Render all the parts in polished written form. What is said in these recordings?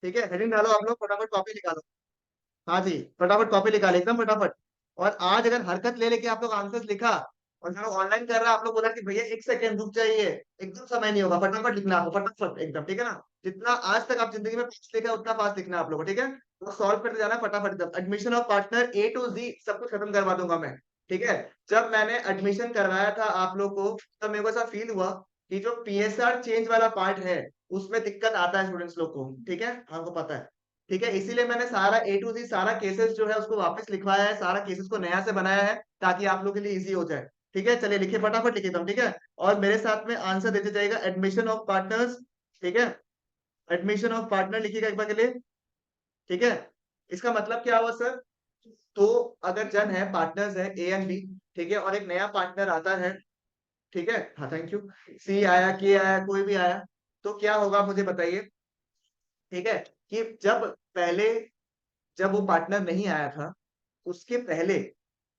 ठीक है, हेडिंग डालो आप लोग, फटाफट कॉपी निकालो। हाँ जी, फटाफट कॉपी निकाले एकदम फटाफट। और आज अगर हरकत ले लेके आप लोग आंसर्स लिखा और जो लोग ऑनलाइन कर रहा है आप लोग बोला कि भैया एक सेकंड रुक जाइए, एकदम समय नहीं होगा, फटाफट लिखना आपको, फटाफट एकदम, ठीक है ना। जितना आज तक आप जिंदगी में फास्ट लिखा है उतना फास्ट लिखना है आप लोगों को, ठीक है। तो सॉल्व करते जाना फटाफट एकदम। Admission of partner A to Z सब कुछ खत्म करवा दूंगा मैं, ठीक है। जब मैंने एडमिशन करवाया था आप लोग को, तब मेरे को ऐसा फील हुआ कि जो पीएसआर चेंज वाला पार्ट है उसमें दिक्कत आता है स्टूडेंट्स लोग को, ठीक है, हमको पता है। ठीक है, इसीलिए मैंने सारा ए टू जी सारा केसेस जो है उसको वापस लिखवाया है, सारा केसेस को नया से बनाया है ताकि आप लोग के लिए इजी हो जाए। ठीक है, चलिए लिखिए फटाफट लिखिए तुम, ठीक है। और मेरे साथ में आंसर देते जाएगा एडमिशन ऑफ पार्टनर्स, ठीक है। एडमिशन ऑफ पार्टनर लिखिएगा एक बार के लिए, ठीक है। इसका मतलब क्या हुआ सर? तो अगर जन है, पार्टनर्स है ए एंड बी, ठीक है, और एक नया पार्टनर आता है, ठीक है, हाँ थैंक यू, सी आया, के आया, कोई भी आया, तो क्या होगा मुझे बताइए, ठीक है। कि जब वो पार्टनर नहीं आया था, उसके पहले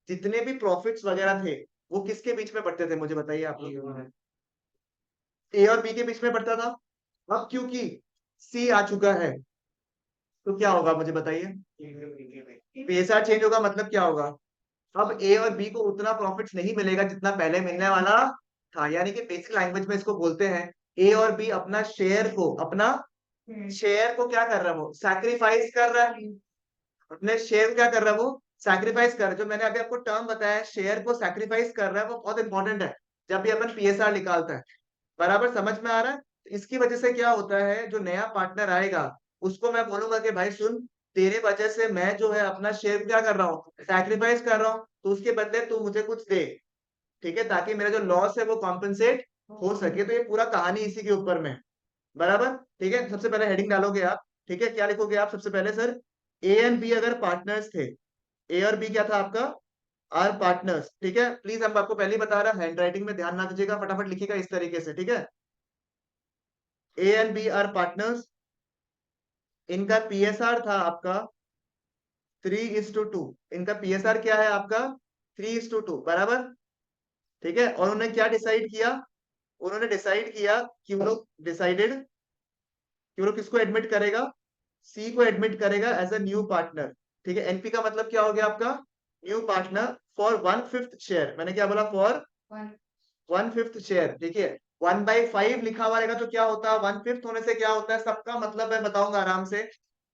जितने भी प्रॉफिट्स वगैरह थे वो किसके बीच में बढ़ते थे मुझे बताइए आप लोग। ए और बी के बीच में बढ़ता था। अब क्योंकि सी आ चुका है तो क्या होगा मुझे बताइए। पीएसआर चेंज होगा मतलब क्या होगा? अब ए और बी को उतना प्रॉफिट्स नहीं मिलेगा जितना पहले मिलने वाला था, यानी कि बेसिक लैंग्वेज में इसको बोलते हैं, ए और बी अपना शेयर को क्या कर रहा है, वो सैक्रिफाइस कर रहा है। अपने शेयर क्या कर रहा है, वो सैक्रिफाइस कर रहा है। जो मैंने अभी आपको टर्म बताया है, शेयर को सैक्रिफाइस कर रहा है, वो बहुत इंपॉर्टेंट है जब भी अपन पीएसआर निकालता है। बराबर समझ में आ रहा है? तो इसकी वजह से क्या होता है, जो नया पार्टनर आएगा उसको मैं बोलूंगा कि भाई सुन, तेरे वजह से मैं जो है अपना शेयर क्या कर रहा हूँ, सैक्रिफाइस कर रहा हूँ, तो उसके बदले तू मुझे कुछ दे, ठीक है, ताकि मेरा जो लॉस है वो कॉम्पेंसेट हो सके। तो ये पूरा कहानी इसी के ऊपर में है। बराबर, ठीक है। सबसे पहले हेडिंग डालोगे आप, ठीक है, क्या लिखोगे आप सबसे पहले सर? ए एंड बी अगर पार्टनर्स थे, ए और बी क्या था आपका, आर पार्टनर्स, ठीक है। प्लीज हम आपको पहले ही बता रहा, हैंड राइटिंग में ध्यान ना दीजिएगा, फटाफट लिखिएगा इस तरीके से, ठीक है। A and B are partners, इनका पीएसआर था आपका 3:2। इनका पीएसआर क्या है आपका? 3:2, बराबर, ठीक है। और उन्होंने क्या डिसाइड किया? उन्होंने डिसाइड किया कि वो लोग डिसाइडेड कि वो लोग किसको एडमिट करेगा, सी को एडमिट करेगा एज अ न्यू पार्टनर, ठीक है। एनपी का मतलब क्या हो गया आपका? New partner for 1/5 share. मैंने क्या बोला? फॉर 1/5 शेयर, ठीक है। 1/5 लिखा हुआ रहेगा तो क्या होता है, 1/5 होने से क्या होता है, सबका मतलब मैं बताऊंगा आराम से,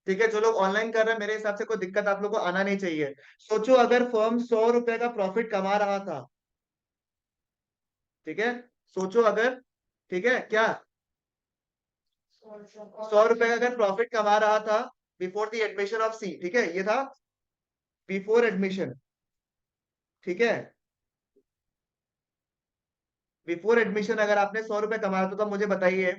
ठीक है। जो लोग ऑनलाइन कर रहे हैं मेरे हिसाब से कोई दिक्कत आप लोग को आना नहीं चाहिए। सोचो अगर फर्म 100 रुपए का प्रॉफिट कमा रहा था, ठीक है, सोचो अगर, ठीक है क्या, 100 रुपए का अगर प्रॉफिट कमा रहा था बिफोर द एडमिशन ऑफ सी, ठीक है, ये था बिफोर एडमिशन, ठीक है। बिफोर एडमिशन अगर आपने 100 रुपए कमा रहा था तो मुझे बताइए,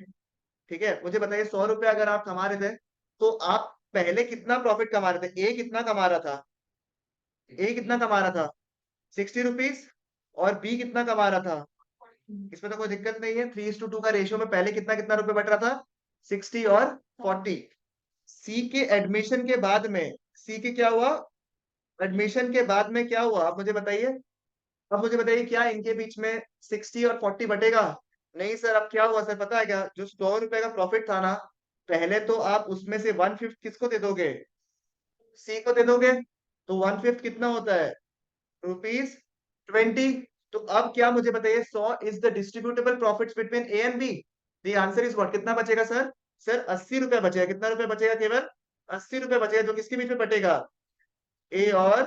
ठीक है, मुझे बताइए 100 रुपए अगर आप कमा रहे थे तो आप पहले कितना प्रॉफिट कमा रहे थे? ए कितना कमा रहा था? ए कितना कमा रहा था? 60 रुपीज। और बी कितना कमा रहा था? इसमें तो कोई दिक्कत नहीं है, 3:2 का रेशियो में पहले कितना कितना रुपए बट रहा था? 60 और 40। सी के एडमिशन के बाद में, सी के क्या हुआ, एडमिशन के बाद में क्या हुआ आप मुझे बताइए। अब मुझे बताइए क्या इनके बीच में 60 और 40 बटेगा? नहीं सर। अब क्या हुआ सर पता है क्या, जो 100 रुपए का प्रॉफिट था ना, पहले तो आप उसमें से 1/5 किसको दे दोगे? सी को दे दोगे। तो 1/5 कितना होता है? ₹20। तो अब क्या मुझे बताइए, 100 is the distributable profits between A and B. The answer is what, कितना बचेगा सर? सर 80 रुपए बचेगा। कितना रुपए बचेगा? केवल 80 रुपए बचेगा, जो किसके बीच में बटेगा? ए और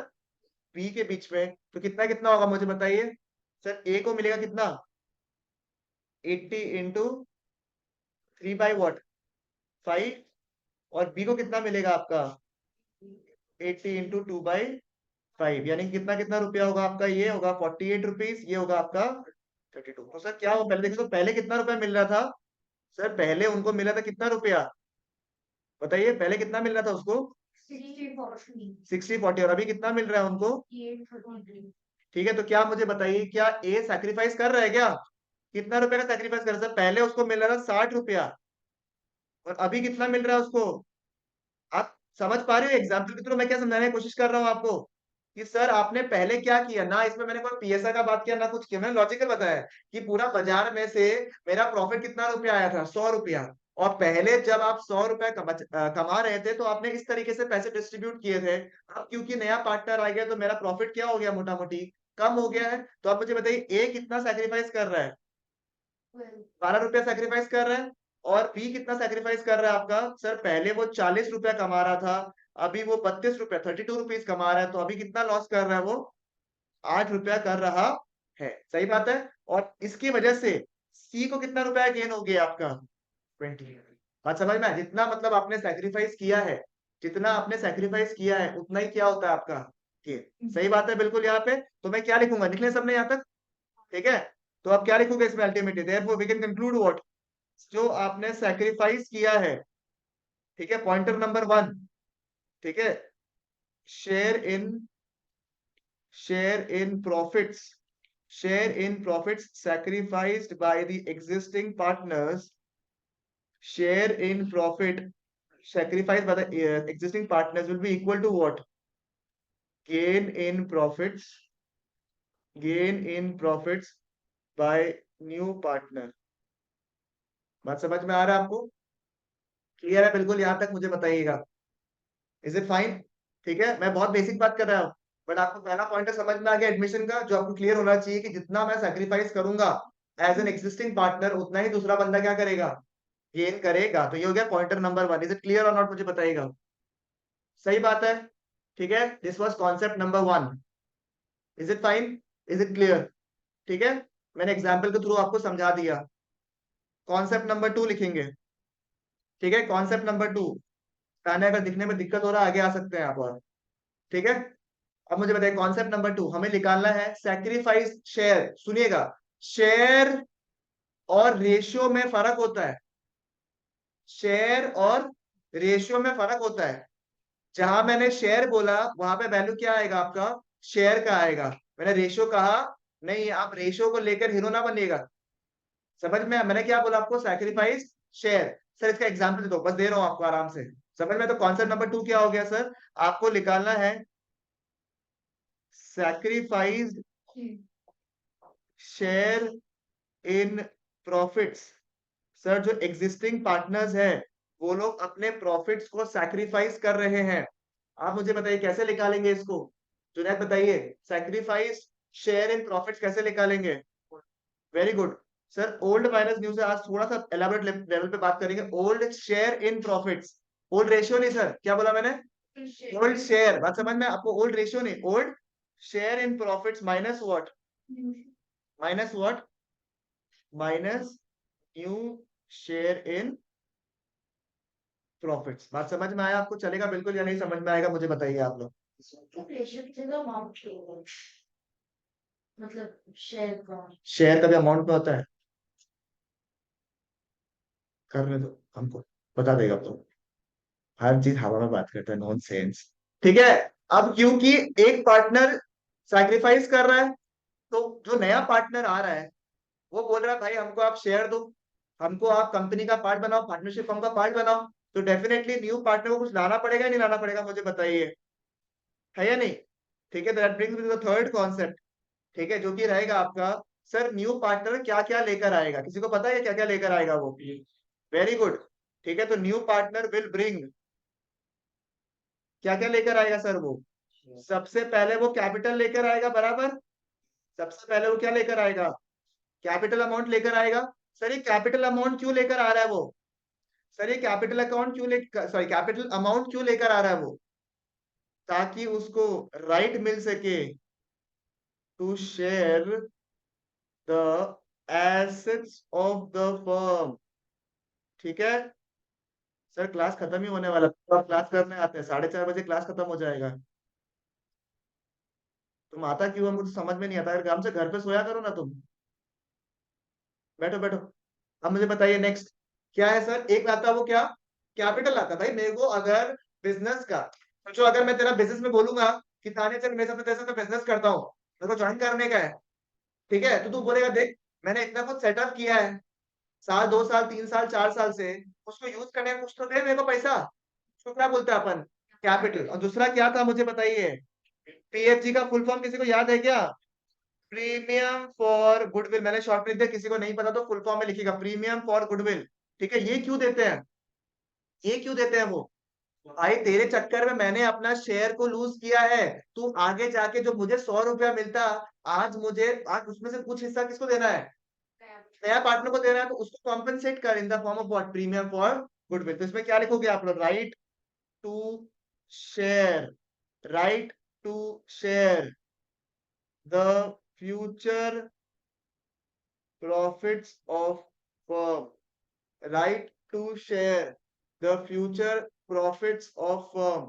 बी के बीच में। तो कितना कितना होगा मुझे बताइए। सर ए को मिलेगा कितना? 80 into 3/5। और बी को कितना मिलेगा आपका? 80 into 2/5, यानी कि कितना कितना रुपया होगा आपका? ये होगा 48 रुपीज, ये होगा आपका 32। तो सर क्या हो, पहले देखो तो पहले कितना रुपया मिल रहा था? सर पहले उनको मिला था कितना रुपया बताइए, पहले कितना मिल रहा था उसको? 60/40। और अभी कितना मिल रहा है उनको? ठीक है, तो क्या मुझे बताइए, क्या ए सैक्रिफाइस कर रहा है क्या? कितना रुपए का सैक्रिफाइस कर रहा है सर? पहले उसको मिल रहा था 60 रुपया, और अभी कितना मिल रहा है उसको? आप समझ पा रहे हो एग्जाम्पल के थ्रू मैं क्या समझाने की कोशिश कर रहा हूँ आपको? कि सर आपने पहले क्या किया ना, इसमें मैंने कोई पीएसआर का बात किया ना कुछ किया, मैंने लॉजिकल बताया कि पूरा बाजार में से मेरा प्रॉफिट कितना रुपया आया था? 100 रुपया। और पहले जब आप 100 रुपए कमा रहे थे तो आपने इस तरीके से पैसे डिस्ट्रीब्यूट किए थे। अब क्योंकि नया पार्टनर आ गया तो मेरा प्रॉफिट क्या हो गया, मोटा मोटी कम हो गया है। तो आप मुझे बताइए ए कितना सैक्रिफाइस कर रहा है, 12 रुपया सैक्रिफाइस कर रहा है। और बी कितना सैक्रिफाइस कर रहा है आपका, सर पहले वो 40 रुपया कमा रहा था, अभी वो 32 रुपया 32 रुपीज कमा रहा है, तो अभी कितना लॉस कर रहा है वो, 8 रुपया कर रहा है। सही बात है। और इसकी वजह से सी को कितना रुपया गेन हो गया आपका, 20। बात समझ में आया? जितना मतलब आपने सैक्रिफाइस किया है, जितना आपने सैक्रिफाइस किया है उतना ही क्या होता है आपका गेन। सही बात है बिल्कुल। यहाँ पे तो मैं क्या लिखूंगा, लिख लें सबने यहाँ तक, ठीक है। तो आप क्या लिखोगे इसमें ultimately, therefore we can conclude what, जो आपने सैक्रिफाइस किया है, ठीक है, पॉइंटर नंबर 1, ठीक है, share in profits, share in profits sacrificed by the existing partners, share in profit sacrificed by the existing partners will be equal to what, gain in profits, gain in profits by new partner। बात समझ में आ रहा है आपको, clear है बिल्कुल यहाँ तक, मुझे बताइएगा, इज इट फाइन? ठीक है, मैं बहुत बेसिक बात कर रहा हूँ, बट आपको पहला पॉइंटर समझ में आ गया एडमिशन का, जो आपको क्लियर होना चाहिए कि जितना मैं सैक्रिफाइस करूंगा एज एन एक्जिस्टिंग पार्टनर, उतना ही दूसरा बंदा क्या करेगा, गेन करेगा। तो ये हो गया pointer number 1। Is it clear और नॉट, मुझे बताइएगा। सही बात है, ठीक है। This was concept number 1। Is it fine, is it clear? ठीक है, मैंने एग्जाम्पल के थ्रू आपको समझा दिया। कॉन्सेप्ट नंबर 2 लिखेंगे, ठीक है। कॉन्सेप्ट नंबर 2, कहने अगर दिखने में दिक्कत हो रहा है आगे आ सकते हैं आप, और ठीक है। अब मुझे बताइए कॉन्सेप्ट नंबर 2 हमें निकालना है सैक्रिफाइस शेयर। सुनिएगा, शेयर और रेशियो में फर्क होता है, शेयर और रेशियो में फर्क होता है। जहां मैंने शेयर बोला वहां पे वैल्यू क्या आएगा आपका, शेयर का आएगा। मैंने रेशियो कहा नहीं, आप रेशियो को लेकर हीरो ना बनिएगा। समझ में? मैंने क्या बोला आपको, सैक्रिफाइस शेयर। सर इसका एग्जांपल दे दो, बस दे रहा हूं आपको आराम से समझ में। तो कॉन्सेप्ट नंबर 2 क्या हो गया सर, आपको निकालना है sacrifice share in profits. Sir जो एग्जिस्टिंग पार्टनर्स हैं वो लोग अपने प्रॉफिट्स को सैक्रिफाइस कर रहे हैं। आप मुझे बताइए कैसे निकालेंगे इसको, जुनैद बताइए, सैक्रिफाइस शेयर इन प्रॉफिट्स कैसे निकालेंगे। Very good sir, old minus new से आज थोड़ा सा एलाबोरेट लेवल पे बात करेंगे। Old share in profits, old ratio नहीं सर, क्या बोला मैंने, ओल्ड शेयर। बात समझ में आपको, ओल्ड रेशियो नहीं, old share in profits minus what, minus what, minus new share in profits. बात समझ में आया आपको, चलेगा बिल्कुल या नहीं समझ में आएगा, मुझे बताइए आप लोग। मतलब शेयर का भी अमाउंट में होता है, करने दो हमको, बता देगा तो। हर चीज हवा में बात करता है, नॉन सेंस। ठीक है, अब क्योंकि एक पार्टनर सैक्रिफाइस कर रहा है, तो जो नया पार्टनर आ रहा है वो बोल रहा है भाई हमको आप शेयर दो, हमको आप कंपनी का पार्ट बनाओ, पार्टनरशिप फर्म का पार्ट बनाओ। तो डेफिनेटली न्यू पार्टनर को कुछ लाना पड़ेगा नहीं लाना पड़ेगा, मुझे बताइए, है या नहीं? ठीक है, that brings me to the third concept, ठीक है, जो कि रहेगा आपका, सर न्यू पार्टनर क्या क्या लेकर आएगा, किसी को पता है क्या क्या लेकर आएगा वो? वेरी गुड, ठीक है। तो न्यू पार्टनर विल ब्रिंग, क्या क्या लेकर आएगा सर वो? सबसे पहले वो कैपिटल लेकर आएगा, बराबर। सबसे पहले वो क्या लेकर आएगा, कैपिटल अमाउंट लेकर आएगा। सर ये कैपिटल अमाउंट क्यों लेकर आ रहा है वो, सर ये कैपिटल अकाउंट क्यों लेकर, सॉरी कैपिटल अमाउंट क्यों लेकर आ रहा है वो, ताकि उसको राइट मिल सके to share the assets of the firm. ठीक है सर, क्लास खत्म ही होने वाला, तो आप क्लास करने आते हैं, 4:30 बजे क्लास खत्म हो जाएगा। तुम आता क्यों है मुझे समझ में नहीं आता, अगर काम से घर पे सोया करो ना तुम। बैठो बैठो। अब मुझे बताइए नेक्स्ट क्या है सर, एक आता वो क्या, कैपिटल आता। भाई मेरे को अगर बिजनेस का, सोचो अगर मैं तेरा बिजनेस में बोलूंगा कि ताने चल मेरे साथ तेरे साथ बिजनेस करता हूँ, मेरे को ज्वाइन करने का है, ठीक है, तो तू बोलेगा देख मैंने इतना कुछ सेटअप किया है, साल 2 साल 3 साल 4 साल से, उसको यूज करने का कुछ तो दे मेरे को पैसा। उसको क्या बोलते हैं अपन, कैपिटल। और दूसरा क्या था मुझे बताइए, पीएफजी का फुल फॉर्म किसी को याद है क्या? Premium for goodwill. मैंने शॉर्ट में लिख दिया, किसी को नहीं पता तो फुल फॉर्म में लिखिएगा, प्रीमियम फॉर गुडविल। ठीक है, ये क्यों देते हैं, ये क्यों देते हैं वो? भाई तेरे चक्कर में मैंने अपना शेयर को लूज किया है, तू आगे जाके जो मुझे 100 रुपया मिलता, आज उसमें से कुछ हिस्सा किसको देना है, नया पार्टनर को देना है, तो उसको कॉम्पेंसेट कर in the form of what, premium for goodwill. तो इसमें क्या लिखोगे आप लोग, right to share, right to share the future profits of firm, right to share the future profits of firm.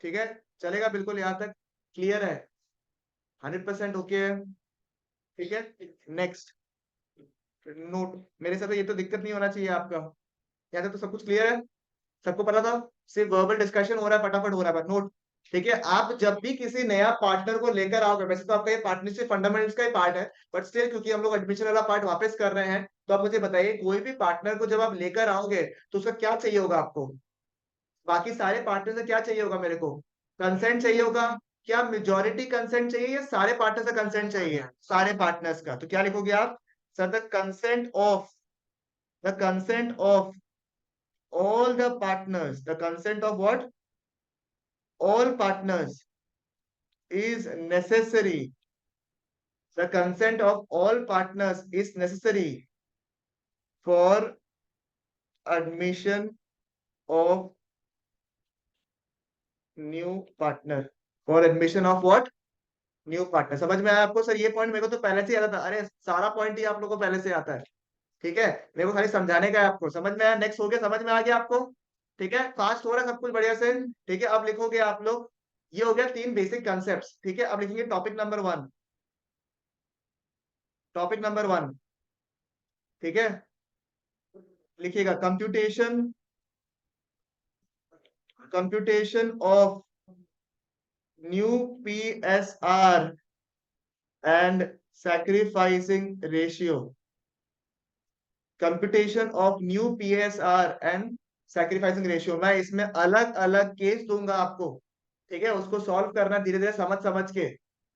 ठीक है, चलेगा बिल्कुल यहाँ तक, क्लियर है, 100% ओके है। ठीक है, नेक्स्ट नोट, मेरे हिसाब से ये तो दिक्कत नहीं होना चाहिए आपका, यहाँ तक तो सब कुछ क्लियर है, सबको पता था, सिर्फ वर्बल डिस्कशन हो रहा है, फटाफट हो रहा है, नोट। ठीक है, आप जब भी किसी नया पार्टनर को लेकर आओगे, वैसे तो आपका ये पार्टनरशिप फंडामेंटल्स का ही पार्ट है, बट स्टिल क्योंकि हम लोग एडमिशन वाला पार्ट वापस कर रहे हैं, तो आप मुझे बताइए, कोई भी पार्टनर को जब आप लेकर आओगे तो उसका क्या चाहिए होगा आपको, बाकी सारे पार्टनर से क्या चाहिए होगा मेरे को, कंसेंट चाहिए होगा, क्या मेजोरिटी कंसेंट चाहिए या सारे पार्टनर से कंसेंट चाहिए, सारे पार्टनर्स का, तो क्या लिखोगे आप, sir the consent of all the partners, the consent of what, all partners is necessary, the consent of all partners is necessary for admission of new partner, for admission of what, new partner. समझ में आया आपको sir, ये point मेरे को तो पहले से ही आता था, अरे सारा पॉइंट ही आप लोगों को पहले से आता है। ठीक है, मेरे को खाली समझाने का है आपको, समझ में आया, नेक्स्ट हो गया, समझ में आ गया आपको। ठीक है, फास्ट हो रहा है सब कुछ बढ़िया से। ठीक है, अब लिखोगे आप लोग, ये हो गया 3 बेसिक कंसेप्ट। ठीक है, अब लिखेंगे टॉपिक नंबर 1, टॉपिक नंबर 1। ठीक है, लिखिएगा computation, computation of new PSR and sacrificing ratio, computation of new PSR and sacrificing ratio. मैं इसमें अलग अलग केस दूंगा आपको, ठीक है, उसको सॉल्व करना धीरे धीरे समझ समझ के।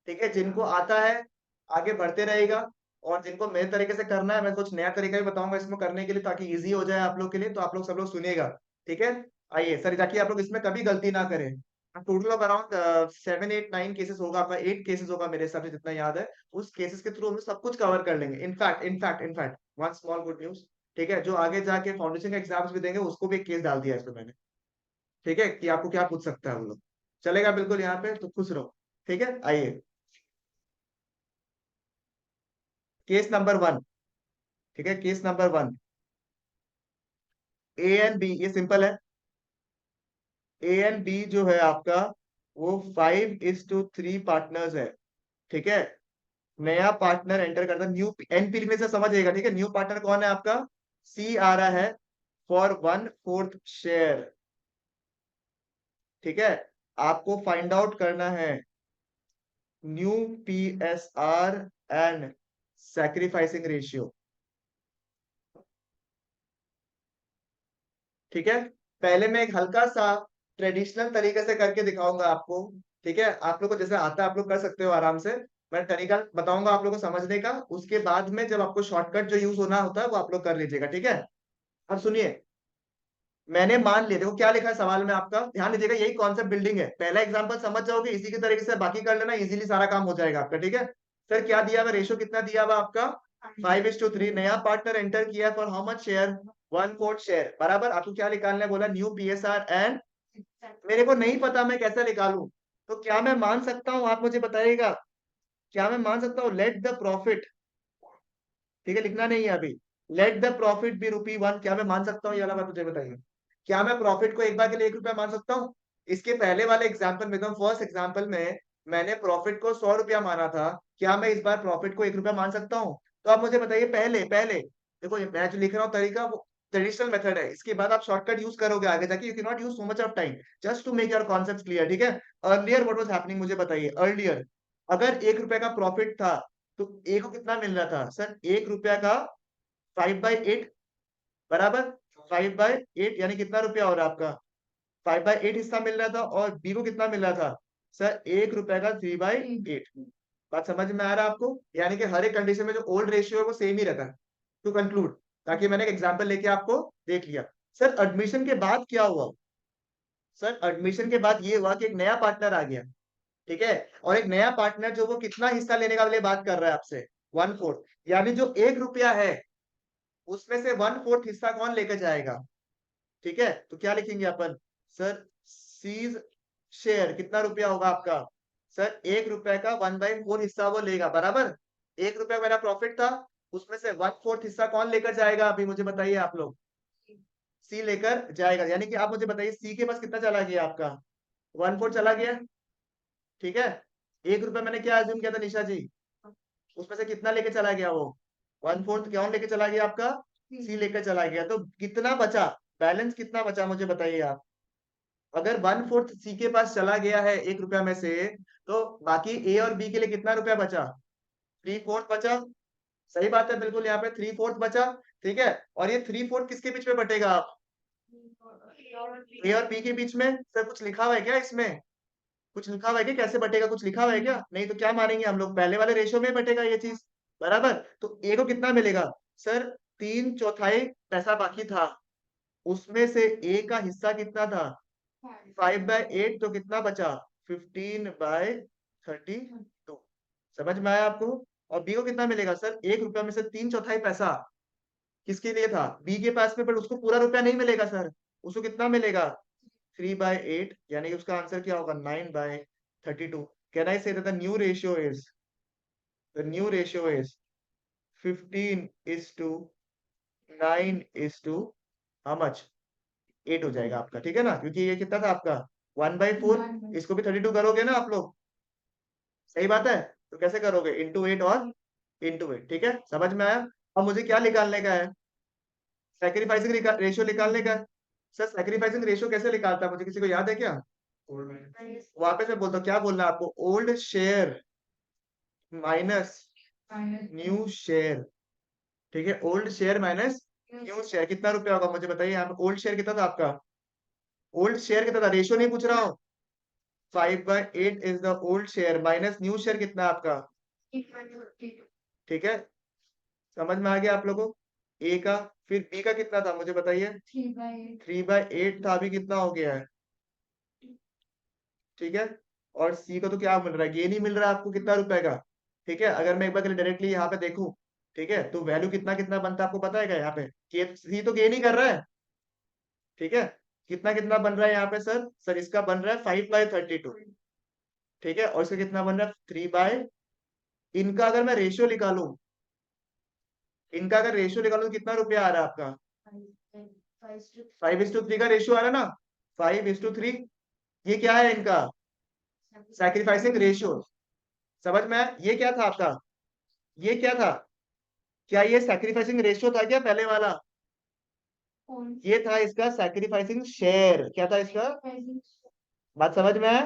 ठीक है, जिनको आता है आगे बढ़ते रहेगा, और जिनको मेरे तरीके से करना है, मैं कुछ नया तरीका भी बताऊंगा इसमें करने के लिए, ताकि इजी हो जाए आप लोग के लिए, तो आप लोग सब लोग सुनिएगा। ठीक है, आइए सर, ताकि आप लोग इसमें कभी गलती ना करें। टोटल ऑफ अराउंड 7 8 9 केसेस होगा आपका, 8 केसेस होगा मेरे हिसाब से जितना याद है, उस केसेस के थ्रू हम सब कुछ कवर कर लेंगे। In fact one small good news, ठीक है, जो आगे जाके फाउंडेशन के एग्जाम्स भी देंगे उसको भी एक केस डाल दिया है इसमें मैंने। ठीक है, कि आपको क्या पूछ सकता है वो लोग, चलेगा बिल्कुल यहाँ पे, तो खुश रहो। ठीक है, आइए केस नंबर 1। ठीक है, case number 1, A and B, ये सिंपल है। A and B जो है आपका, वो 5:3 पार्टनर्स है। ठीक है, नया पार्टनर एंटर करता है, न्यू एनपी में से समझिएगा। ठीक है, न्यू पार्टनर कौन है आपका, C आ रहा है फॉर 1/4 शेयर। ठीक है, आपको फाइंड आउट करना है new PSR and sacrificing ratio. ठीक है, पहले मैं एक हल्का सा ट्रेडिशनल तरीके से करके दिखाऊंगा आपको। ठीक है, आप लोग को जैसे आता है आप लोग कर सकते हो आराम से, मैं तरीका बताऊंगा आप लोग को समझने का, उसके बाद में जब आपको शॉर्टकट जो यूज होना होता है वो आप लोग कर लीजिएगा। ठीक है, अब सुनिए, मैंने मान लिया, देखो क्या लिखा है सवाल में आपका, ध्यान दीजिएगा, यही कॉन्सेप्ट बिल्डिंग है, पहला एग्जांपल समझ जाओगे, इसी की तरीके से बाकी कर लेना, इजीली सारा काम हो जाएगा आपका। ठीक है, सर क्या दिया हुआ, रेशियो कितना दिया हुआ आपका, 5:3, नया पार्टनर एंटर किया for how much share, 1/4 share, बराबर। आपको क्या निकालना है, बोला न्यू PSR एंड, मेरे को नहीं पता मैं कैसे निकालूं, तो क्या मैं मान सकता हूं, आप मुझे बताइएगा, क्या मैं मान सकता हूँ, लेट द प्रॉफिट, ठीक है, लिखना नहीं है अभी, लेट द प्रॉफिट बी ₹1, क्या मैं मान सकता हूँ, ये वाला बात मुझे बताइए, क्या मैं प्रॉफिट को एक बार के लिए ₹1 मान सकता हूँ? इसके पहले वाले एग्जाम्पल में, एकदम फर्स्ट एग्जाम्पल में मैंने प्रॉफिट को ₹100 माना था, क्या मैं इस बार प्रॉफिट को ₹1 मान सकता हूँ? तो आप मुझे बताइए, पहले पहले देखो, ये मैं जो लिख रहा हूँ तरीका, वो ट्रेडिशनल मेथड है, इसके बाद आप शॉर्टकट यूज करोगे आगे जाके, you can not use so much of time just to make your concept clear. ठीक है, अर्लियर व्हाट वाज हैपनिंग, मुझे बताइए, अर्लियर अगर ₹1 का प्रॉफिट था, तो ए को कितना मिल रहा था सर, ₹1 का 5/8, बराबर, 5/8 यानी कितना रुपया हो रहा है आपका, 5/8 हिस्सा मिल रहा था, और बी को कितना मिल रहा था सर, ₹1 का 3/8। बात समझ में आ रहा है आपको, यानी कि हर एक कंडीशन में जो ओल्ड रेशियो है वो सेम ही रहता है। टू कंक्लूड, ताकि मैंने एक एग्जाम्पल लेके आपको देख लिया। सर एडमिशन के बाद क्या हुआ? सर एडमिशन के बाद ये हुआ कि एक नया पार्टनर आ गया, ठीक है। और एक नया पार्टनर जो वो कितना हिस्सा लेने का लिए बात कर रहा है आपसे, 1/4। यानी जो 1 रुपया है उसमें से 1/4 हिस्सा कौन लेकर जाएगा? ठीक है, तो क्या लिखेंगे अपन? सर सीज शेयर कितना रुपया होगा आपका? सर 1 रुपए का 1/4 हिस्सा वो लेगा, बराबर। 1 रुपया मेरा प्रॉफिट था, उसमें से 1/4 हिस्सा कौन लेकर जाएगा? अभी मुझे बताइए आप लोग। सी लेकर जाएगा, यानी कि आप मुझे बताइए सी के पास कितना चला गया आपका? 1/4 चला गया, ठीक है। 1 रुपया मैंने क्या अज्यूम किया था निशा जी? उसमें से कितना लेके चला गया वो? 1/4 कौन लेके चला गया आपका? सी लेकर चला गया। तो कितना बचा? बैलेंस कितना बचा मुझे बताइए आप। अगर 1/4 सी के पास चला गया है 1 रुपया में से, तो बाकी ए और बी के लिए कितना रुपया बचा? 3/4 बचा। सही बात है, बिल्कुल यहाँ पे 3/4 बचा, ठीक है। और ये 3/4 किसके बीच में बटेगा आप? ए और बी के बीच में। सर कुछ लिखा हुआ है क्या इसमें? कुछ लिखा हुआ है क्या कैसे बटेगा? कुछ लिखा हुआ है क्या? नहीं तो क्या मानेंगे हम लोग, पहले वाले रेशियो में बटेगा ये चीज, बराबर। तो ए को कितना मिलेगा? सर 3/4 पैसा बाकी था, उसमें से ए का हिस्सा कितना था? 5/8, तो कितना बचा? 15/32। समझ में आया आपको? और बी को कितना मिलेगा? सर 1 रुपया में से 3/4 पैसा किसके लिए था? बी के पास में, पर उसको पूरा रुपया नहीं मिलेगा सर। उसको कितना मिलेगा? 3/8, यानी कि उसका आंसर क्या होगा? 9/32। कैन आई से the new ratio is 15:9 how much? 8 हो जाएगा आपका, ठीक है ना, क्योंकि ये कितना था आपका? 1/4। इसको भी 32 करोगे ना आप लोग? सही बात है। तो कैसे करोगे? × 8 और × 8, ठीक है, समझ में आया? अब मुझे क्या निकालने का है? सैक्रिफाइसिंग रेशियो निकालने का है। सर सैक्रिफाइसिंग रेशियो कैसे निकालता है, मुझे किसी को याद है क्या? वापस मैं बोलता हूँ, क्या बोलना है आपको? Old share minus new share, ठीक है। Old share minus new share कितना रुपया होगा मुझे बताइए। यहाँ पे ओल्ड शेयर कितना था आपका? ओल्ड शेयर कितना था? रेशियो नहीं पूछ रहा हूँ। 5/8 is the old share minus new share कितना है आपका? ठीक है, समझ में आ गया आप लोगों को? ए का, फिर बी का कितना था मुझे बताइए? 3/8 था, अभी कितना हो गया है? ठीक है। और सी को तो क्या मिल रहा है? गेन ही मिल रहा है आपको, कितना रुपए का? ठीक है, अगर मैं एक बार डायरेक्टली यहाँ पे देखूं, ठीक है, तो वैल्यू कितना कितना बनता है आपको पता है क्या? यहाँ पे सी तो गेन ही कर रहा है, ठीक है। कितना कितना बन रहा है यहाँ पे सर? सर इसका बन रहा है 5/32, ठीक है। और इसका कितना बन रहा है? 3 इनका अगर मैं रेशियो निकालू, इनका अगर रेशियो निकालू तो कितना रुपया आ रहा है आपका? 5:3 का रेशियो आ रहा है ना? 5:3। ये क्या है इनका? Sacrificing ratio. समझ में आया? ये क्या था आपका? ये क्या था? क्या ये सैक्रिफाइसिंग रेशियो था क्या पहले वाला? ये था इसका सैक्रिफाइसिंग शेयर। क्या था इसका? बात समझ में आया?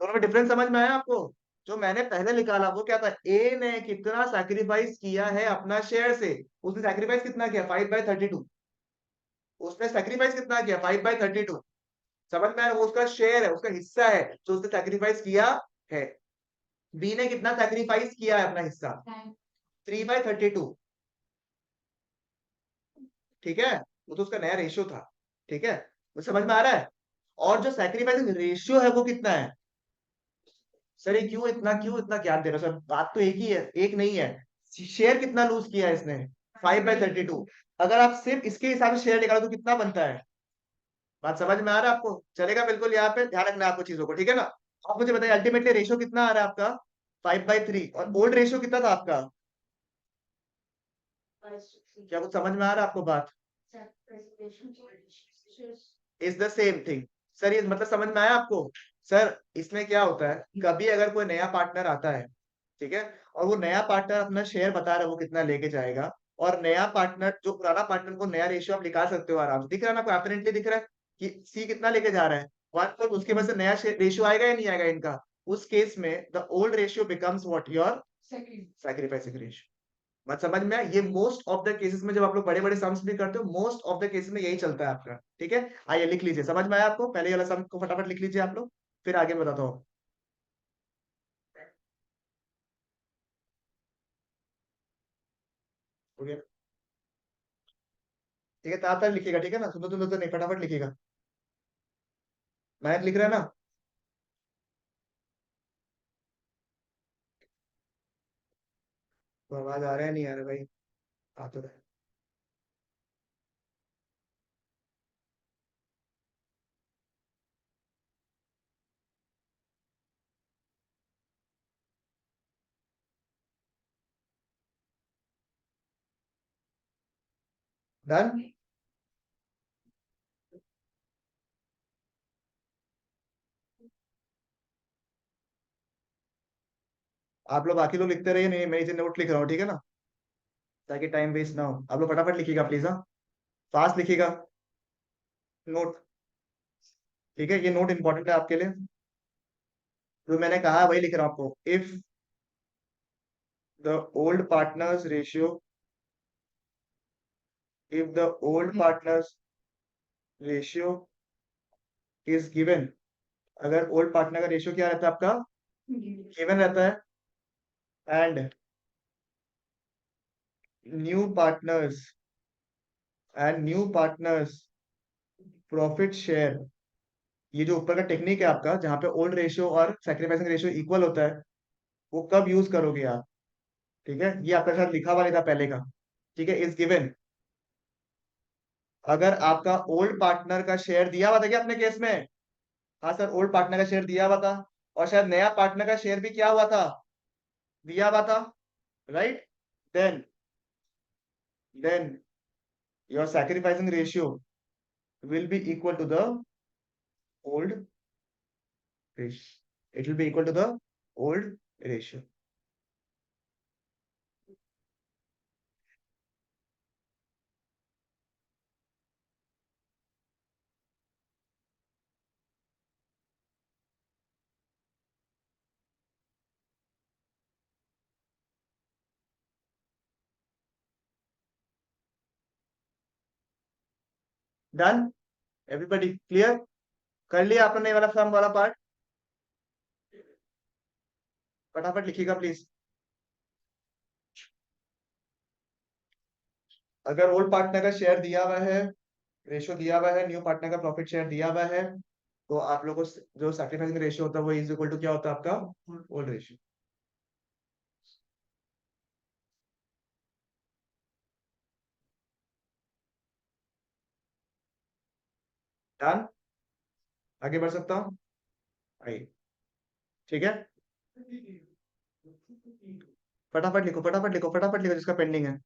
दोनों में डिफरेंस समझ में आया आपको? जो मैंने पहले निकाला वो क्या था? ए ने कितना सैक्रिफाइस किया है अपना शेयर से? उसने सैक्रिफाइस कितना किया? 5/32। उसने सैक्रिफाइस कितना किया? 5/32। समझ में आया? वो उसका शेयर है, उसका हिस्सा है जो उसने सैक्रिफाइस किया है। बी ने कितना सैक्रिफाइस किया है अपना हिस्सा? 3/32, ठीक है। वो तो उसका नया रेशियो था, ठीक है। वो समझ में आ रहा है? और जो सैक्रिफाइसिंग रेशियो है वो कितना है? सर ये क्यों इतना ज्ञान दे रहे हो सर? बात तो एक ही है, एक नहीं है। शेयर कितना लूज किया है इसने? 5/32। अगर आप सिर्फ इसके हिसाब से शेयर निकालो तो कितना बनता है? बात समझ में आ रहा है आपको? चलेगा बिल्कुल, यहाँ पे ध्यान रखना है आपको चीजों को, ठीक है ना। आप मुझे बताइए अल्टीमेटली रेशियो कितना आ रहा है आपका? 5/3। और ओल्ड रेशियो कितना था आपका? क्या कुछ समझ में आ रहा है आपको बात? Is the same thing. Sir ये मतलब समझ में आया आपको? सर इसमें क्या होता है, कभी अगर कोई नया पार्टनर आता है, ठीक है, और वो नया पार्टनर अपना शेयर बता रहा है वो कितना लेके जाएगा, और नया पार्टनर जो पुराना पार्टनर को नया रेशियो आप निकाल सकते हो आराम से, दिख रहा है ना आपको? एपरेंटली दिख रहा है कि सी कितना लेके जा रहा है? 1, तो उसके वजह से नया रेशियो आएगा या नहीं आएगा इनका? उस केस में the old ratio becomes what? Your sacrificing ratio. मत समझ में आया? ये मोस्ट ऑफ द केसेस में जब आप लोग बड़े बड़े सम्स भी करते हो, मोस्ट ऑफ द केसेस में यही चलता है आपका, ठीक है। आइए लिख लीजिए, समझ में आया आपको? पहले वाला सम को फटाफट लिख लीजिए आप लोग, फिर आगे मैं बताता हूँ। हो गया? ठीक है, तार लिखिएगा, ठीक है ना, सुनो सुनो तो नहीं, फटाफट लिखिएगा। मैथ लिख रहा है ना? तो आवाज आ रहा है नहीं आ रहा भाई? आ तो रहा है। डन। आप लोग बाकी लोग लिखते रहिए, नहीं मैं इसे नोट लिख रहा हूँ, ठीक है ना, ताकि टाइम वेस्ट ना हो। आप लोग फटाफट लिखिएगा प्लीज, हाँ, फास्ट लिखिएगा नोट। ठीक है, ये नोट इंपॉर्टेंट है आपके लिए। जो मैंने कहा वही लिख रहा हूँ आपको। If the old partners ratio, if the old partners ratio is given, अगर ओल्ड पार्टनर का रेशियो क्या रहता है आपका, गिवन रहता है, and new partners new partners profit share, ये जो ऊपर का टेक्निक है आपका, जहां पे ओल्ड रेशियो और सैक्रिफाइसिंग रेशियो इक्वल होता है, वो कब यूज करोगे आप? ठीक है, ये आपका साथ लिखा हुआ नहीं था पहले का। ठीक है, इज गिवन, अगर आपका ओल्ड पार्टनर का शेयर दिया हुआ था क्या अपने केस में? हाँ सर, ओल्ड पार्टनर का शेयर दिया हुआ था, और शायद नया पार्टनर का शेयर भी क्या हुआ था, दिया हुआ था, right? Then then your sacrificing ratio will be equal to the old ratio. It will be equal to the old ratio. Done? Everybody clear? कर लिया आपने ये वाला सम वाला पार्ट? फटाफट लिखिएगा प्लीज। अगर ओल्ड पार्टनर का शेयर दिया हुआ है, रेशियो दिया हुआ है, न्यू पार्टनर का प्रॉफिट शेयर दिया हुआ है, तो आप लोगों को जो सैक्रिफाइसिंग रेशियो होता है वो इज इक्वल टू क्या होता है आपका, ओल्ड रेशियो। डन? आगे बढ़ सकता हूँ? आइए। ठीक है, फटाफट लिखो फटाफट लिखो फटाफट लिखो जिसका पेंडिंग है।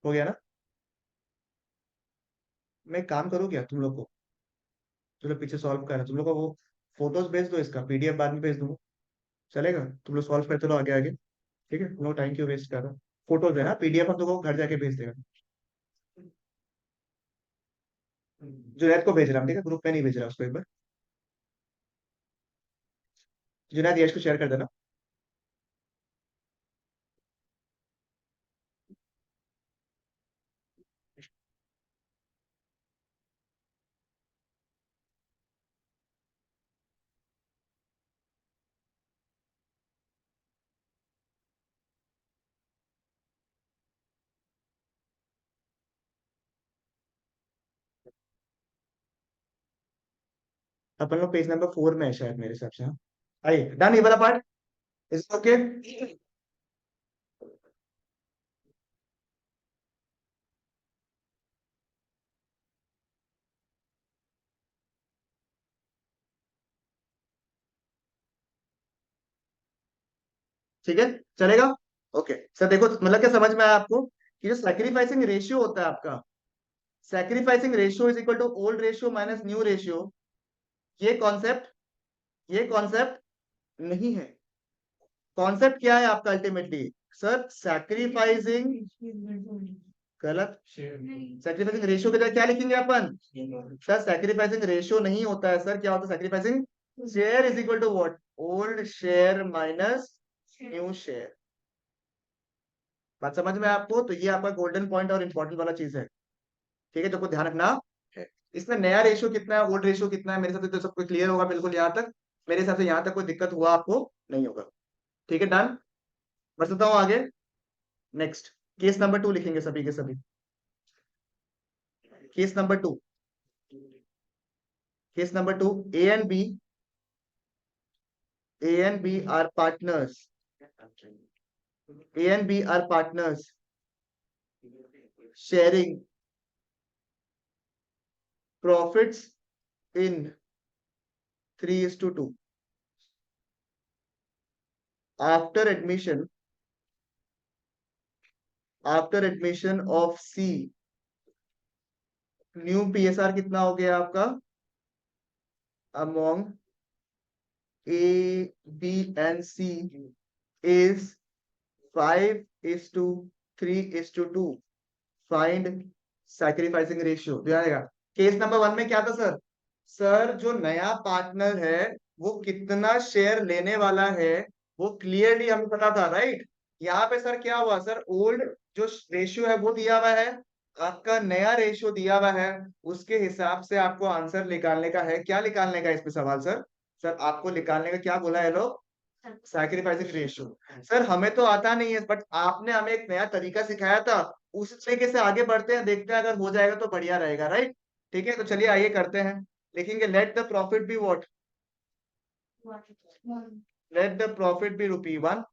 हो गया ना? मैं एक काम करूँ क्या तुम लोग को, जो लोग पीछे सॉल्व कर रहे हैं, तुम लोग को वो फोटोज भेज दो, इसका पीडीएफ बाद में भेज दूंगा, चलेगा? तुम लोग सॉल्व करते रहो आगे आगे। ठीक है, नो टाइम क्यों वेस्ट कर रहा हूँ। फोटोज है ना, पीडीएफ हम तुमको घर जाके भेज देगा। जुनैद को भेज रहा हूँ, ठीक है, ग्रुप में नहीं भेज रहा उसको, एक बार जुनैद यश को शेयर कर देना। अपन लोग पेज नंबर 4 में है शायद मेरे हिसाब से, हाँ। आइए, डन ये वाला पार्ट, इज ओके? ठीक है, चलेगा? ओके सर, देखो मतलब क्या समझ में आया आपको, कि जो सैक्रिफाइसिंग रेशियो होता है आपका, sacrificing ratio is equal to old ratio minus new ratio, ये कॉन्सेप्ट, ये कॉन्सेप्ट नहीं है। कॉन्सेप्ट क्या है आपका अल्टीमेटली? सर सैक्रिफाइसिंग, गलत, सैक्रिफाइसिंग रेशियो की जगह क्या लिखेंगे अपन? सर सैक्रिफाइसिंग रेशियो नहीं होता है सर, क्या होता है sacrificing share is equal to what, old share minus new share. बात समझ में आपको? तो ये आपका गोल्डन पॉइंट और इंपॉर्टेंट वाला चीज है, ठीक है, तो को ध्यान रखना है। इसमें नया रेशियो कितना है, ओल्ड रेशियो कितना है, मेरे हिसाब से तो सबको क्लियर होगा बिल्कुल यहाँ तक। मेरे हिसाब से यहाँ तक कोई दिक्कत हुआ आपको नहीं होगा। ठीक है, डन। बढ़ता हूँ आगे। नेक्स्ट, केस नंबर 2 लिखेंगे सभी के सभी। Case number 2, case number 2, A and B are partners. A and B are partners sharing profits in 3:2. After admission of C, new PSR कितना हो गया आपका among A, B and C is 5:3:2. Find sacrificing ratio। ध्यान देगा। Case number 1 में क्या था sir? Sir जो नया पार्टनर है वो कितना शेयर लेने वाला है वो क्लियरली हमें पता था, राइट। यहाँ पे सर क्या हुआ सर, ओल्ड जो रेशियो है वो दिया हुआ है, आपका नया रेशियो दिया हुआ है, उसके हिसाब से आपको आंसर निकालने का है। क्या निकालने का है इसमें सवाल सर? सर आपको निकालने का क्या बोला है लोग? Sacrificing ratio. सर हमें तो आता नहीं है, बट आपने हमें एक नया तरीका सिखाया था, उस तरीके से आगे बढ़ते हैं, देखते हैं अगर हो जाएगा तो बढ़िया रहेगा, राइट। ठीक है, तो चलिए आइए करते हैं। लिखेंगे let the profit be what? Let the profit be ₹1।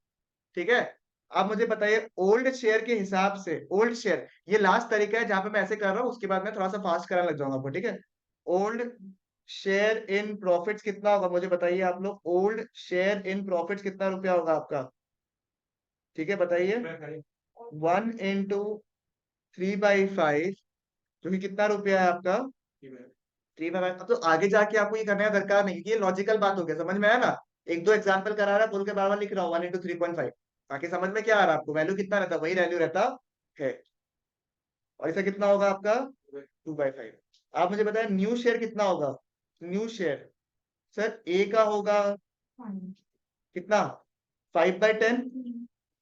ठीक है। आप मुझे बताइए ओल्ड शेयर के हिसाब से, ओल्ड शेयर, ये लास्ट तरीका है जहां पे मैं ऐसे कर रहा हूँ, उसके बाद मैं थोड़ा सा फास्ट कराने लग जाऊंगा आपको, ठीक है। ओल्ड शेयर इन प्रॉफिट्स कितना होगा मुझे बताइए आप लोग, ओल्ड शेयर इन प्रॉफिट्स कितना रुपया होगा आपका? ठीक है, बताइए। 1 × 3/5, जो कि कितना रुपया है आपका? 3/5। अब तो आगे जाके आपको ये करने का दरकार नहीं, ये लॉजिकल बात हो गया, समझ में आया ना। एक दो एग्जांपल करा रहा है, बोल के बार बार लिख रहा हूँ 1 × 3.5। बाकी समझ में क्या आ रहा है आपको, वैल्यू कितना रहता है, वही वैल्यू रहता है। और इसे कितना होगा आपका? 2/5। आप मुझे बताएं न्यू शेयर कितना होगा? न्यू शेयर सर ए का होगा कितना? 5/10।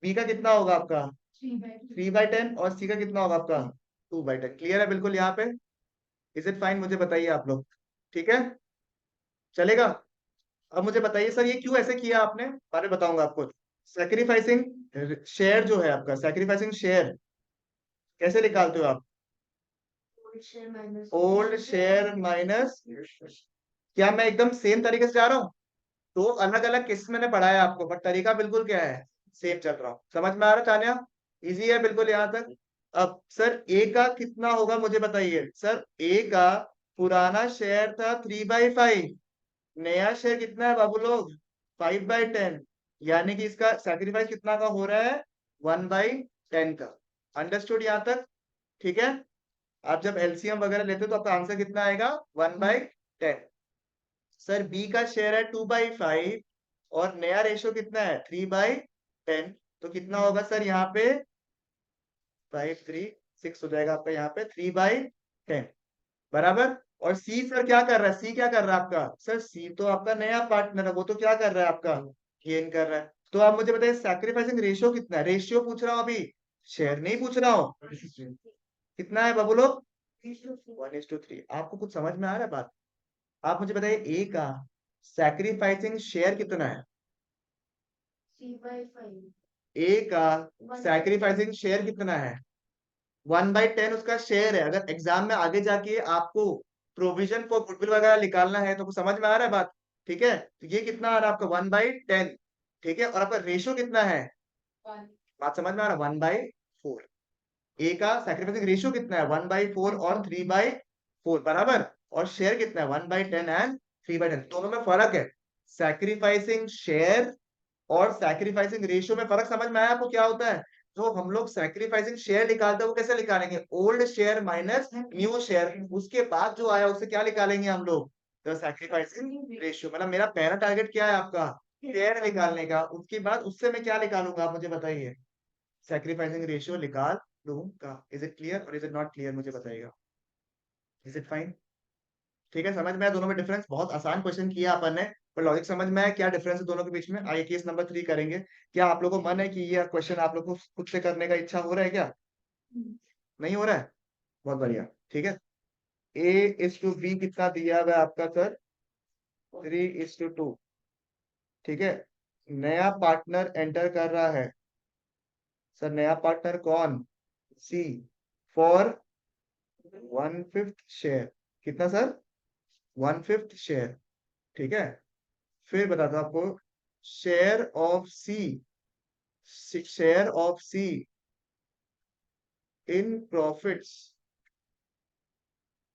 बी का कितना होगा आपका? 3/10। और सी का कितना होगा आपका? 2/10। क्लियर है बिल्कुल यहाँ पे? Is it fine? मुझे बताइए आप लोग। ठीक है, चलेगा। अब मुझे बताइए सर ये क्यों ऐसे किया आपने, बारे में बताऊंगा आपको। सैक्रिफाइसिंग शेयर जो है आपका, सैक्रिफाइसिंग शेयर कैसे निकालते हो आप? ओल्ड शेयर माइनस, क्या मैं एकदम सेम तरीके से जा रहा हूँ? तो अलग अलग केसेस मैंने पढ़ाया आपको, बट तरीका बिल्कुल क्या है, सेम चल रहा हूँ। समझ में आ रहा तान्या? इजी है बिल्कुल यहाँ तक। अब सर ए का कितना होगा मुझे बताइए। सर ए का पुराना शेयर था 3/5, नया शेयर कितना है बाबू लोग? 5/10। यानी कि इसका सैक्रिफाइस कितना का हो रहा है? 1/10 का। अंडरस्टूड यहाँ तक? ठीक है। आप जब एलसीएम वगैरह लेते हो तो आपका आंसर कितना आएगा? 1/10। सर बी का शेयर है 2/5 और नया रेशियो कितना है? 3/10। तो कितना होगा सर यहाँ पे? 5, 3, 6 हो जाएगा आपका यहाँ पे 3/10, बराबर। और सी सर क्या कर रहा है? सी क्या कर रहा है आपका? सर सी तो आपका नया पार्टनर है, वो तो क्या कर रहा है आपका? गेन कर रहा है। तो आप मुझे बताइए सैक्रिफाइसिंग रेशियो कितना है? रेशियो पूछ रहा हूँ अभी, शेयर नहीं पूछ रहा हूँ। कितना है बाबू लोग? 1:3। आपको कुछ समझ में आ रहा है बात? आप मुझे बताइए ए का सैक्रिफाइसिंग शेयर कितना है? ए का सैक्रिफाइसिंग शेयर कितना है? 1/10 उसका शेयर है। अगर एग्जाम में आगे जाके आपको प्रोविजन फॉर गुडविल वगैरह निकालना है तो समझ में आ रहा है बात? ठीक है, तो ये कितना आ रहा है आपका? 1/10। ठीक है, और आपका रेशियो कितना है? बात समझ में आ रहा है? 1/4। ए का सैक्रिफाइसिंग रेशियो कितना है? 1/4 और 3/4, बराबर। और शेयर कितना है? 1/10 एंड 3/10। दोनों में फर्क है। सैक्रिफाइसिंग शेयर और सैक्रिफाइसिंग रेशियो में फर्क समझ में आया आपको क्या होता है? जो हम लोग सैक्रिफाइसिंग शेयर निकालते हैं वो कैसे निकालेंगे? Old share minus new share, उसके बाद जो आया उससे क्या निकालेंगे हम लोग? तो सैक्रिफाइसिंग रेशियो। मतलब मेरा पहला टारगेट क्या है आपका? शेयर निकालने का। उसके बाद उससे मैं क्या निकालूंगा आप मुझे बताइए? सैक्रिफाइसिंग रेशियो निकाल लूंगा। इज इट क्लियर और इज इट नॉट क्लियर? मुझे बताइएगा। Is it fine? ठीक है, समझ में आया दोनों में डिफरेंस? बहुत आसान क्वेश्चन किया अपन ने, पर लॉजिक समझ में आया क्या डिफरेंस है दोनों के बीच में? आइए केस नंबर 3 करेंगे। क्या आप लोगों को मन है कि ये क्वेश्चन आप लोग को खुद से करने का इच्छा हो रहा है क्या? नहीं हो रहा है? बहुत बढ़िया। ठीक है, A/B कितना दिया हुआ है आपका सर? 3:2। ठीक है, नया पार्टनर एंटर कर रहा है सर। नया पार्टनर कौन? C, for 1/5 share. कितना सर? 1/5 शेयर। ठीक है, फिर बताता हूं आपको। Share of C, share of C in profits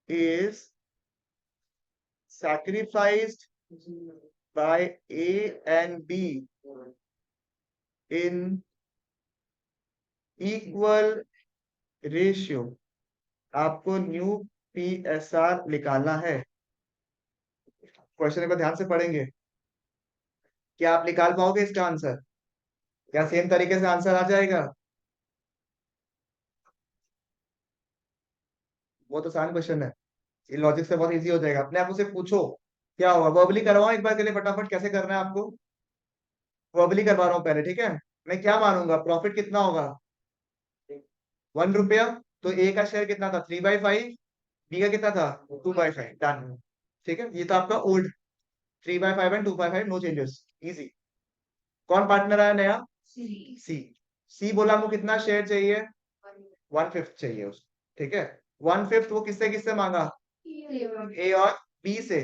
is sacrificed by A and B in equal ratio। आपको न्यू PSR निकालना है। क्वेश्चन को ध्यान से पढ़ेंगे। क्या आप निकाल पाओगे इसका आंसर? क्या सेम तरीके से आंसर आ जाएगा? वो तो आसान क्वेश्चन है, ये लॉजिक से बहुत इजी हो जाएगा। अपने आप उसे पूछो क्या होगा। वर्बली करवाओ एक बार के लिए फटाफट, कैसे करना है आपको। वर्बली करवा रहा हूँ पहले, ठीक है। मैं क्या मानूंगा? प्रॉफिट कितना होगा? 1 रुपया। तो ए का शेयर कितना था? 3/5। बी का कितना था? 2/5। डन। ठीक है, ये तो आपका old 3/5 and 2/5, no changes, easy. कौन पार्टनर आया नया? सी। सी बोला हमको कितना शेयर चाहिए? 1/5 चाहिए उसको। ठीक है, 1/5 वो किससे किससे मांगा? ए और बी से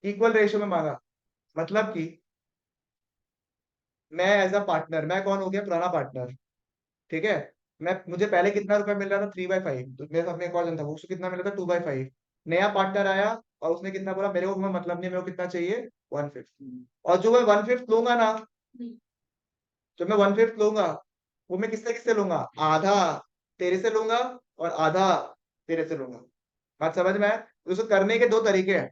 इक्वल रेशियो में मांगा। मतलब कि मैं एज अ पार्टनर, मैं कौन हो गया? पुराना पार्टनर। ठीक है, मैं, मुझे पहले कितना रुपया मिल रहा था? 3/5। तो मेरे साथ में एक और जन था, वो उसको कितना मिल रहा था? 2/5। नया पार्टनर आया और उसने कितना बोला? मेरे को मतलब नहीं, मेरे को कितना चाहिए? 1/5। और जो मैं 1/5 लूंगा ना, जो मैं 1/5 लूंगा, वो मैं किससे किससे लूंगा? आधा तेरे से लूंगा और आधा तेरे से लूंगा। बात समझ में आया? तो उसको करने के दो तरीके हैं।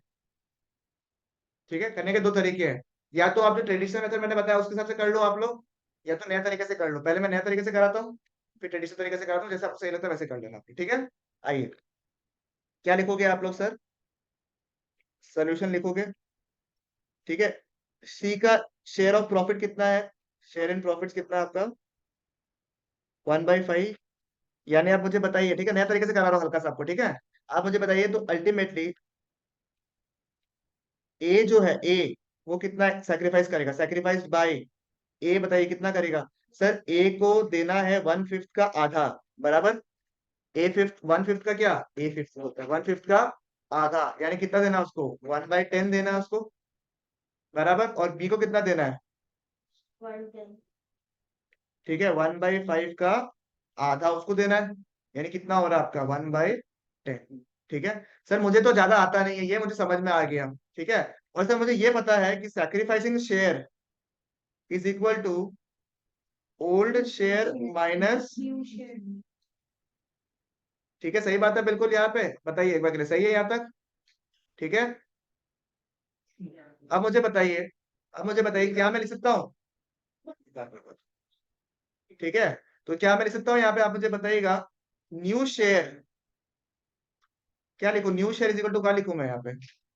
ठीक है, करने के दो तरीके हैं। या तो आप जो ट्रेडिशनल मेथड मैंने बताया उसके हिसाब से कर लो आप लोग, या तो नया तरीके से कर लो। पहले मैं नया तरीके से कराता हूँ, फिर ट्रेडिशनल तरीके से कराता हूँ, जैसे आपको सही लगता है वैसे कर लेना। ठीक है, आइए। क्या लिखोगे आप लोग सर? सोल्यूशन लिखोगे। ठीक है, सी का शेयर ऑफ प्रॉफिट कितना है? शेयर इन प्रॉफिट कितना है आपका? 1/5। यानी आप मुझे बताइए, ठीक है, नया तरीके से करा रहा हूँ हल्का सा आपको। ठीक है, आप मुझे बताइए तो अल्टीमेटली ए जो है, ए वो कितना सेक्रीफाइस करेगा? सेक्रीफाइस बाय ए, बताइए कितना करेगा? सर ए को देना है 1/5 का आधा, बराबर। ए फिफ्थ, 1/5 का क्या? ए फिफ्थ होता है 1/5 का आधा, यानी कितना देना है उसको? 1/10 देना है उसको, बराबर। और बी को कितना देना है? ठीक है, 1/5 का आधा उसको देना है, यानी कितना हो रहा है आपका? 1/10। ठीक है सर, मुझे तो ज्यादा आता नहीं है, ये मुझे समझ में आ गया। ठीक है, और सर मुझे ये पता है कि sacrificing share is equal to old share minus. ठीक है, सही बात है बिल्कुल। यहाँ पे बताइए एक बार के लिए, सही है यहाँ तक? ठीक है, अब मुझे बताइए, अब मुझे बताइए क्या मैं लिख सकता हूँ? ठीक है, तो क्या मैं लिख सकता हूँ यहाँ पे? आप मुझे बताइएगा। न्यू शेयर, क्या लिखूं? New share is equal to क्या लिखूं मैं यहाँ पे?